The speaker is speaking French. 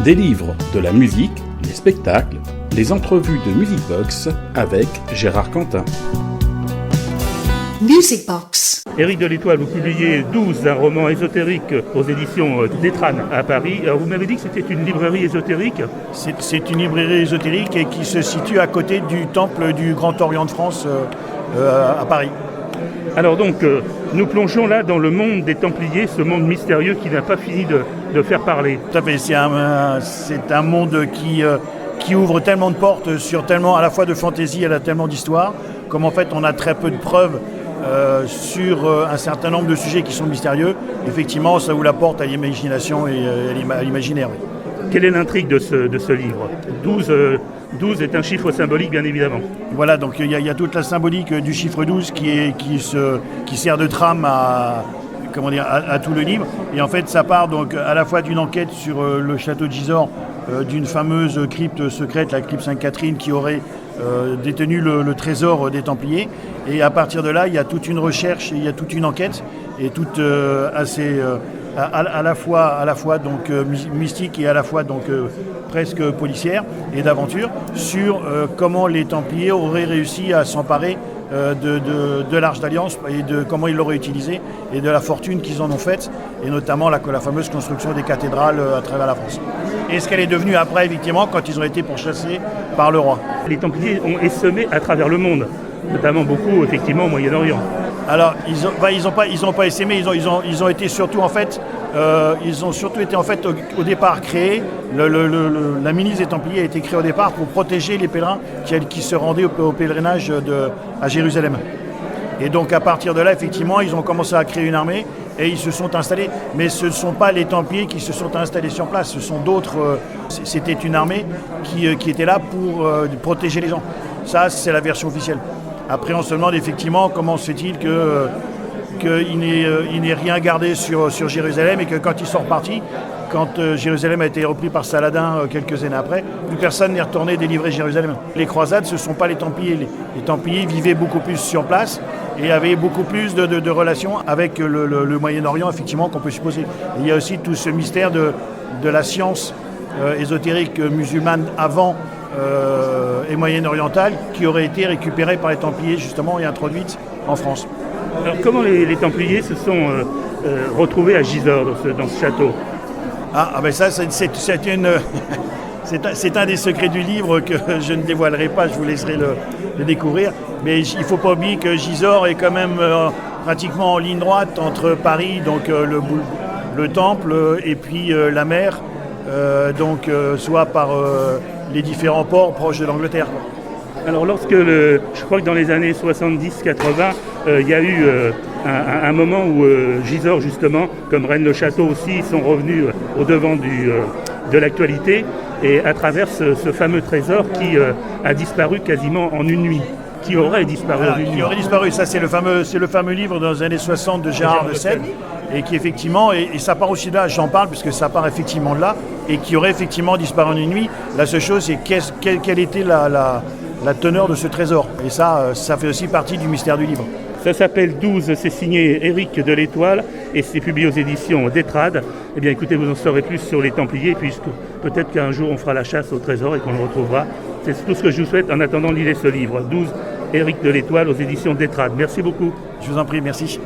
Des livres, de la musique, les spectacles, les entrevues de Music Box avec Gérard Quentin. Music Box. Éric de l'Étoile, vous publiez 12, un roman ésotérique aux éditions d'Etrane à Paris. Alors vous m'avez dit que c'était une librairie ésotérique ? C'est une librairie ésotérique et qui se situe à côté du temple du Grand Orient de France à Paris. Alors donc, nous plongeons là dans le monde des Templiers, ce monde mystérieux qui n'a pas fini de faire parler. Tout à fait, c'est un monde qui ouvre tellement de portes sur tellement à la fois de fantaisie et tellement d'histoire, comme en fait on a très peu de preuves sur un certain nombre de sujets qui sont mystérieux. Effectivement, ça ouvre la porte à l'imagination et à l'imaginaire. Oui. Quelle est l'intrigue de ce livre ? 12 est un chiffre symbolique, bien évidemment. Voilà, donc il y a toute la symbolique du chiffre 12 qui sert de trame à tout le livre. Et en fait, ça part donc à la fois d'une enquête sur le château de Gisors, d'une fameuse crypte secrète, la crypte Sainte-Catherine, qui aurait détenu le trésor des Templiers. Et à partir de là, il y a toute une recherche, il y a toute une enquête, et toute assez à la fois donc mystique et à la fois donc presque policière et d'aventure sur comment les Templiers auraient réussi à s'emparer de l'Arche d'Alliance et de comment ils l'auraient utilisé et de la fortune qu'ils en ont faite, et notamment la fameuse construction des cathédrales à travers la France. Et ce qu'elle est devenue après, effectivement, quand ils ont été pourchassés par le roi. Les Templiers ont essaimé à travers le monde, notamment beaucoup, effectivement, au Moyen-Orient. Alors, ils ont pas essaimé, ils ont été surtout, en fait, ils ont surtout été, en fait, au départ créés. La milice des Templiers a été créée au départ pour protéger les pèlerins qui se rendaient au pèlerinage à Jérusalem. Et donc, à partir de là, effectivement, ils ont commencé à créer une armée et ils se sont installés. Mais ce ne sont pas les Templiers qui se sont installés sur place, ce sont d'autres. C'était une armée qui était là pour protéger les gens. Ça, c'est la version officielle. Après, on se demande effectivement comment se fait-il qu'il n'ait rien gardé sur Jérusalem, et que quand ils sont repartis, quand Jérusalem a été repris par Saladin quelques années après, plus personne n'est retourné délivrer Jérusalem. Les croisades, ce ne sont pas les Templiers. Les Templiers vivaient beaucoup plus sur place et avaient beaucoup plus de relations avec le Moyen-Orient, effectivement, qu'on peut supposer. Et il y a aussi tout ce mystère de la science ésotérique musulmane avant et moyen-orientale, qui aurait été récupérée par les Templiers justement et introduite en France. Alors comment les Templiers se sont retrouvés à Gisors dans ce château ? Ben ça c'est un des secrets du livre que je ne dévoilerai pas, je vous laisserai le découvrir. Mais il ne faut pas oublier que Gisors est quand même pratiquement en ligne droite entre Paris, donc le temple, et puis la mer, soit par les différents ports proches de l'Angleterre. Alors je crois que dans les années 70-80, il y a eu un moment où Gisors, justement, comme Rennes le Château aussi, sont revenus au devant de l'actualité, et à travers ce fameux trésor qui a disparu quasiment en une nuit. Qui aurait disparu en une nuit. Qui aurait disparu, ça c'est le fameux livre dans les années 60 de Gérard de Sède, et qui effectivement, et ça part aussi de là, j'en parle puisque ça part effectivement de là, et qui aurait effectivement disparu en une nuit. La seule chose, c'est quelle était la teneur de ce trésor. Et ça fait aussi partie du mystère du livre. Ça s'appelle 12, c'est signé Éric de l'Étoile et c'est publié aux éditions d'Etrade. Eh bien écoutez, vous en saurez plus sur les Templiers, puisque peut-être qu'un jour on fera la chasse au trésor et qu'on le retrouvera. C'est tout ce que je vous souhaite. En attendant, lisez ce livre, 12, Éric de l'Étoile aux éditions d'Etrade. Merci beaucoup. Je vous en prie, merci.